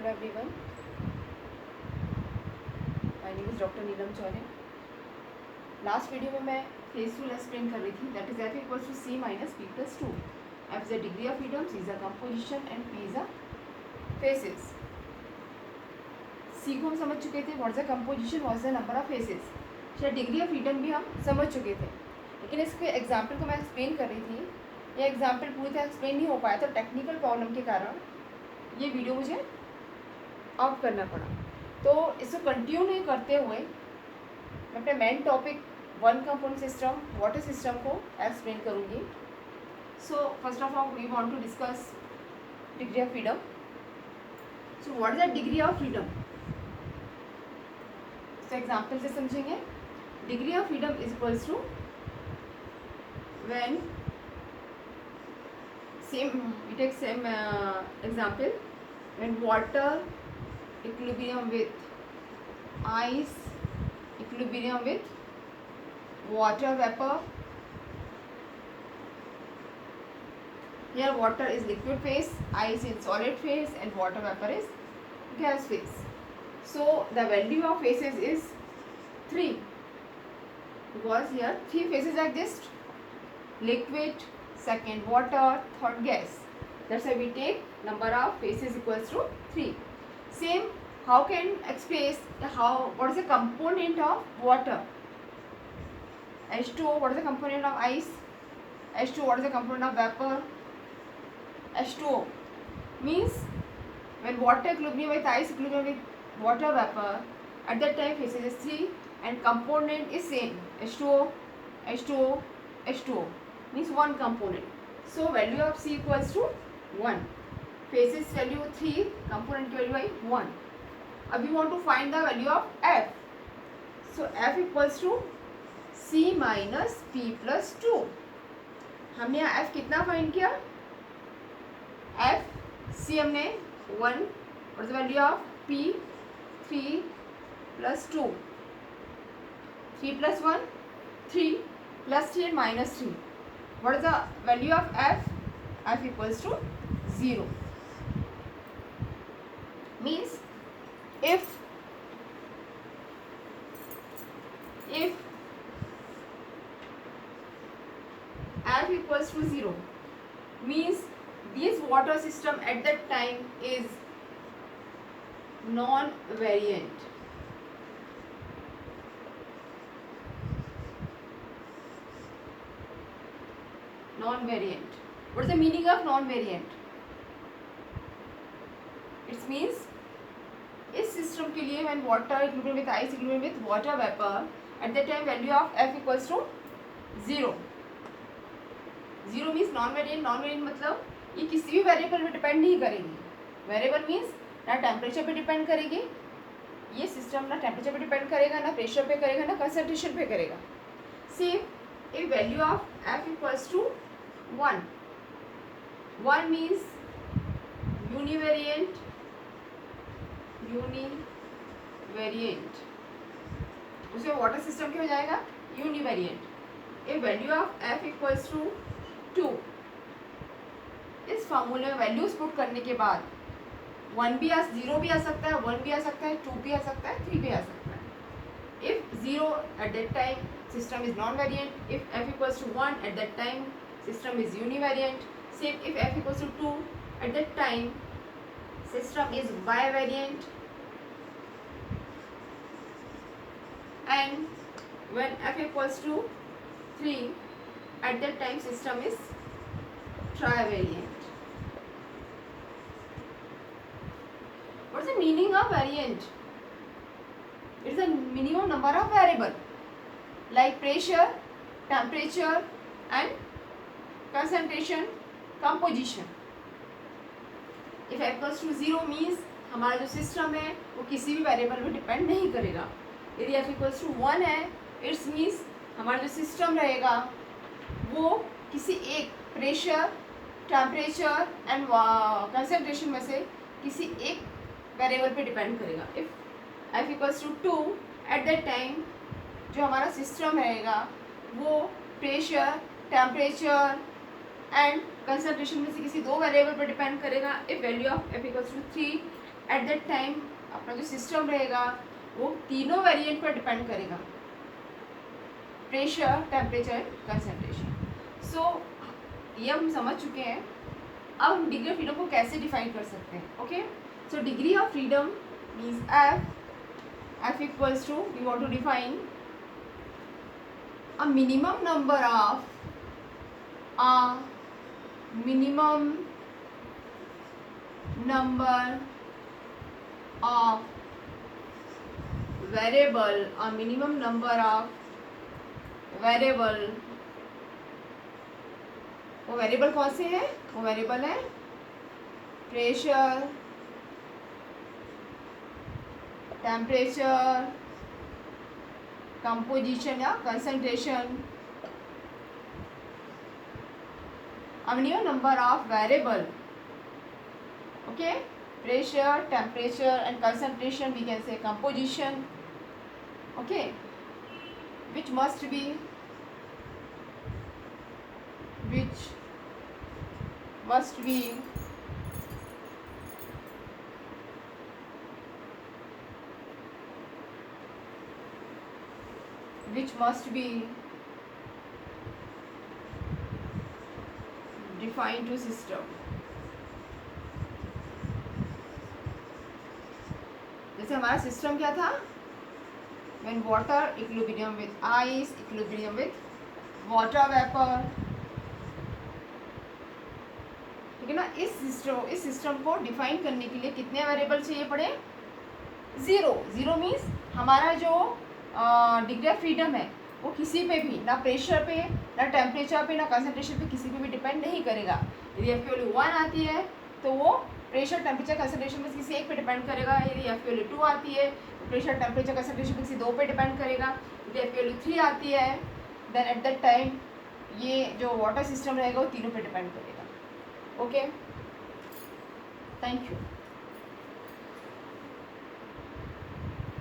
afternoon everyone. My name is Dr. Neelam Chaure. Last video में मैं phase rule explain कर रही थी, that is F equals to C minus P plus two. F is the degree of freedom, C is the composition and P is the phases. C को हम समझ चुके थे, what is the composition, what is the number of phases. शायद degree of freedom भी हम समझ चुके थे, लेकिन इसके एग्जाम्पल को मैं एक्सप्लेन कर रही थी. ये एग्जाम्पल पूरी तरह एक्सप्लेन नहीं हो पाया, तो टेक्निकल प्रॉब्लम के कारण ये वीडियो मुझे ऑफ करना पड़ा. तो इसको कंटिन्यू करते हुए मैं अपने main topic one component system, water system को एक्सप्लेन करूँगी. So first of all we want to discuss degree of freedom. So what is the degree of freedom. तो एग्जाम्पल से समझेंगे. Degree of freedom is equals to when same we take same example, when water equilibrium with ice equilibrium with water vapor. Here water is liquid phase, ice is solid phase and water vapor is gas phase. So the value of phases is 3 because here 3 phases exist: liquid, second water, third gas. That's why we take number of phases equals to 3. Same, how can express what is the component of water? H2O. What is the component of ice? H2O. What is the component of vapor? H2O means when water equilibrium with ice equilibrium with water vapor, at that time phases is 3 and component is same: H2O, H2O, H2O. Means one component. So value of C equals to 1. Phases value 3, component value by 1. Now we want to find the value of F. So F equals to C minus P plus 2. हमने यहाँ F कितना find किया? F C हमने 1 और the value of P 3 plus 2. 3 plus 1 3 plus 3 and minus 3. What is the value of F? F equals to 0. Means if F equals to 0 means this water system at that time is non-variant. Non-variant. What is the meaning of non-variant? It means इस system के लिए when water equilibrium with ice equilibrium with water vapor, at that time value of F equals to 0. 0 means non-variant. Non-variant मतलब ये किसी भी variable पे depend नहीं करेगी. वेरिएबल मीन्स ना टेम्परेचर पे डिपेंड करेगी, ये सिस्टम ना टेम्परेचर पे डिपेंड करेगा, ना प्रेशर पे करेगा, ना कंसंट्रेशन पे करेगा. Same a value of F equals to 1. 1 means univariant. उसे वाटर सिस्टम क्या हो जाएगा? Univariant. A value of F equals to 2. इस फॉर्मूले में वैल्यूज पुट करने के बाद 1 भी 0 भी आ सकता है, 1 भी आ सकता है, 2 भी आ सकता है, 3 भी आ सकता है. If 0 at that time system is non-variant. If F equals to 1 at that time system is univariant. Same if F equals to 2 at that time system is bivariant. And when F equals to 3 at that time system is trivariant. What is the meaning of variant? It is the minimum number of variable like pressure, temperature and concentration, composition. If F equals to 0 means हमारा जो system है वो किसी भी variable पे depend नहीं करेगा. यदि F equals to 1 है, इट्स मीन्स हमारा जो सिस्टम रहेगा वो किसी एक प्रेशर, टेम्परेचर एंड कंसंट्रेशन में से किसी एक वेरिएबल पे डिपेंड करेगा. If F equals to 2 at that time जो हमारा सिस्टम रहेगा वो प्रेशर, टेम्परेचर एंड कंसंट्रेशन में से किसी दो वेरिएबल पर डिपेंड करेगा. If value of F equals to 3 at that time अपना जो सिस्टम रहेगा वो तीनों वेरिएंट पर डिपेंड करेगा, प्रेशर, टेम्परेचर, कंसंट्रेशन। सो ये हम समझ चुके हैं। अब हम डिग्री ऑफ फ्रीडम को कैसे डिफाइन कर सकते हैं। Okay, so degree of freedom means F equals to, we want to define a minimum number of variable, a minimum number of variable, वो वेरिएबल कौन से हैं? वो वेरिएबल है प्रेशर, टेम्परेचर, कंपोजिशन या concentration. A minimum number of variable, okay, pressure, temperature and concentration, we can say composition, okay, which must be defined to system। जैसे हमारा system क्या था, when water equilibrium with ice, equilibrium with water vapor, ठीक है ना। इस system को define करने के लिए कितने वेरिएबल चाहिए पड़े? ज़ीरो मीन्स हमारा जो डिग्री ऑफ फ्रीडम है वो किसी पे भी, ना प्रेशर पे, ना टेम्परेचर पे, ना कंसंट्रेशन पे, किसी पे भी डिपेंड नहीं करेगा। यदि एफ की वैल्यू 1 आती है तो वो प्रेशर, टेम्परेचर, कंसंट्रेशन में किसी एक पे डिपेंड करेगा। यदि एफ की वैल्यू 2 आती है तो प्रेशर, टेम्परेचर, कंसंट्रेशन में किसी दो पे डिपेंड करेगा। यदि एफ की वैल्यू 3 आती है देन एट दैट टाइम ये जो वाटर सिस्टम रहेगा वो तीनों पे डिपेंड करेगा। Okay, thank you.